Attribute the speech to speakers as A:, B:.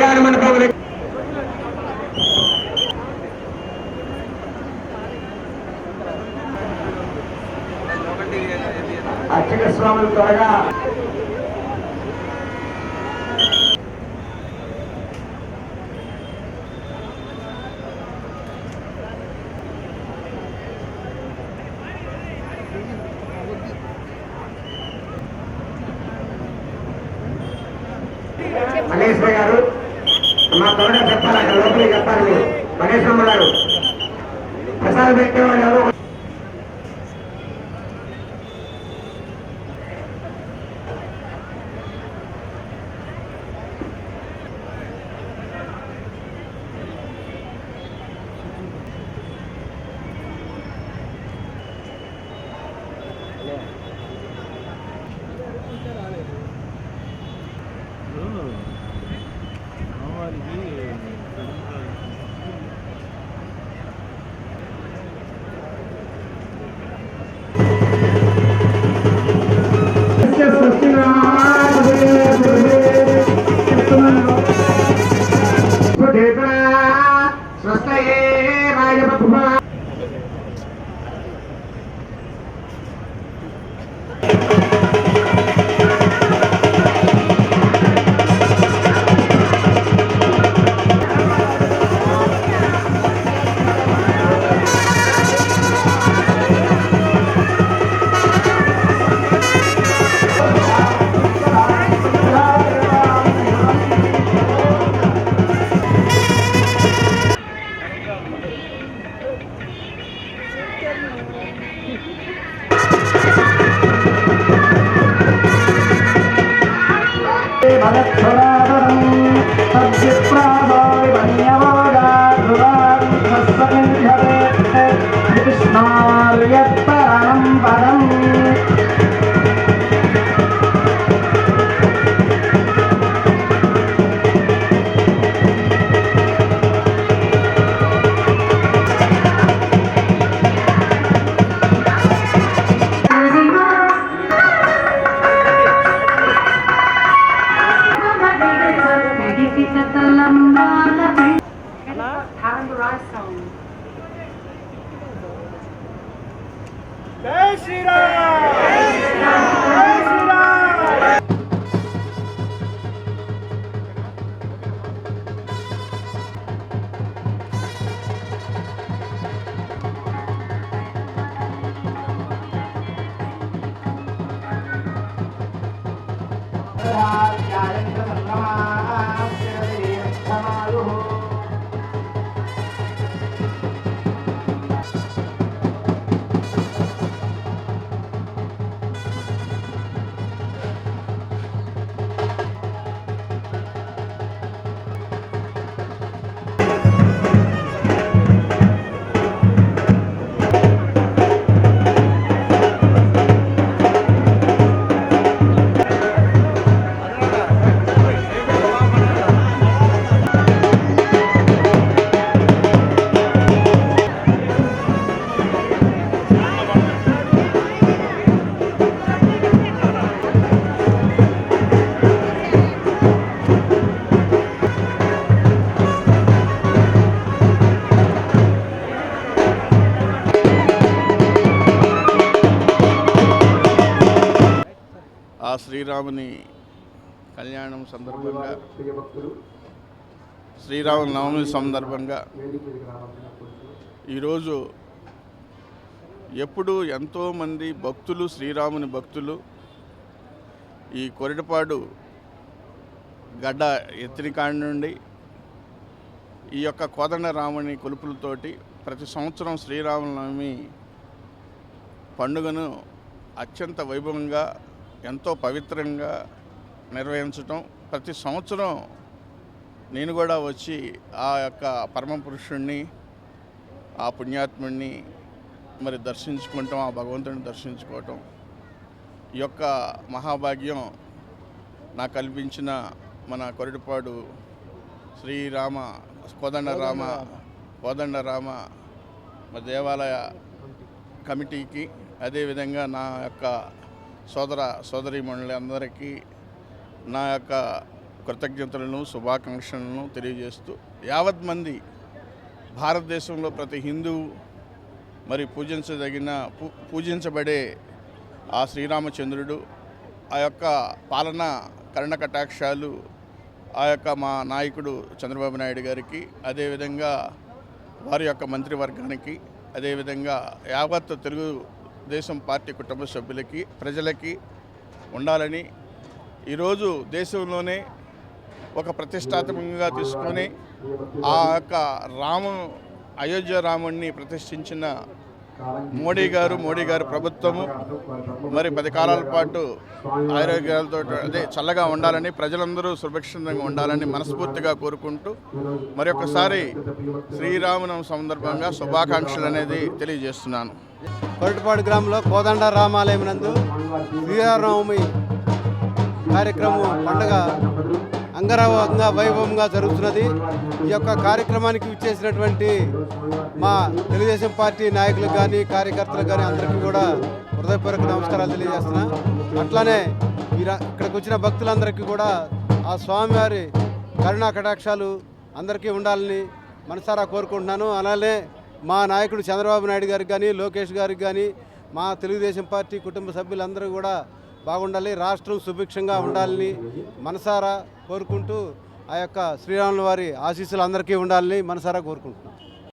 A: కళ్యాణ మండపం అర్చక స్వాములు త్వరగా మహేశ్వర గారు మా త్వరగా చెప్పాలి, అక్కడ లోపలికి చెప్పాలి. మీరు మహేశ్వరమ్మ గారు ప్రసాదం పెట్టేవాళ్ళు ఎవరు?
B: జై శ్రీరామ్, జై శ్రీరామ్, జై శ్రీరామ్.
C: శ్రీరాముని కళ్యాణం సందర్భంగా, శ్రీరామ నవమి సందర్భంగా ఈరోజు ఎప్పుడు ఎంతోమంది భక్తులు, శ్రీరాముని భక్తులు ఈ కొరిటపాడు గడ్డ ఎత్తిన కాడి నుండి ఈ యొక్క కోదండరాముని కొలుపులతోటి ప్రతి సంవత్సరం శ్రీరామనవమి పండుగను అత్యంత వైభవంగా, ఎంతో పవిత్రంగా నిర్వహించటం. ప్రతి సంవత్సరం నేను కూడా వచ్చి ఆ యొక్క పరమ పురుషుణ్ణి, ఆ పుణ్యాత్ముడిని మరి దర్శించుకుంటాం, ఆ భగవంతుడిని దర్శించుకోవటం ఈ యొక్క మహాభాగ్యం నాకు కల్పించిన మన కొరిటపాడు శ్రీరామ కోదండరామ దేవాలయ కమిటీకి, అదేవిధంగా నా యొక్క సోదరీమణులందరికీ, నా యొక్క కృతజ్ఞతలను శుభాకాంక్షలను తెలియజేస్తూ యావత్ మంది భారతదేశంలో ప్రతి హిందువు మరి పూజించబడే ఆ శ్రీరామచంద్రుడు ఆ యొక్క పాలన కరుణ కటాక్షాలు ఆ యొక్క మా నాయకుడు చంద్రబాబు నాయుడు గారికి, అదేవిధంగా వారి యొక్క మంత్రివర్గానికి, అదేవిధంగా యావత్ తెలుగుదేశం పార్టీ కుటుంబ సభ్యులకి, ప్రజలకి ఉండాలని ఈరోజు దేశంలోనే ఒక ప్రతిష్టాత్మకంగా తీసుకొని ఆ యొక్క అయోధ్య రాముడిని ప్రతిష్ఠించిన మోడీ గారు ప్రభుత్వము మరి 10 కాలాల పాటు ఆరోగ్యాలతో చల్లగా ఉండాలని, ప్రజలందరూ సురక్షితంగా ఉండాలని మనస్ఫూర్తిగా కోరుకుంటూ మరొకసారి శ్రీరామనవమి సందర్భంగా శుభాకాంక్షలు అనేది తెలియజేస్తున్నాను.
D: కొరటపాడు గ్రామంలో కోదండ రామాలయం నందు శ్రీరామనవమి కార్యక్రమం పండుగ అంగరంగ వైభవంగా జరుగుతున్నది. ఈ యొక్క కార్యక్రమానికి విచ్చేసినటువంటి మా తెలుగుదేశం పార్టీ నాయకులకు కానీ, కార్యకర్తలకు కానీ అందరికీ కూడా హృదయపూర్వక నమస్కారాలు తెలియజేస్తున్నా. అట్లానే ఇక్కడికి వచ్చిన భక్తులందరికీ కూడా ఆ స్వామివారి కరుణా కటాక్షాలు అందరికీ ఉండాలని మనసారా కోరుకుంటున్నాను. అలానే మా నాయకుడు చంద్రబాబు నాయుడు గారికి కానీ, లోకేష్ గారికి కానీ, మా తెలుగుదేశం పార్టీ కుటుంబ సభ్యులందరూ కూడా బాగుండాలి, రాష్ట్రం సుభిక్షంగా ఉండాలని మనసారా కోరుకుంటూ ఆ యొక్క శ్రీరాముల వారి ఆశీస్సులు అందరికీ ఉండాలని మనసారా కోరుకుంటున్నాం.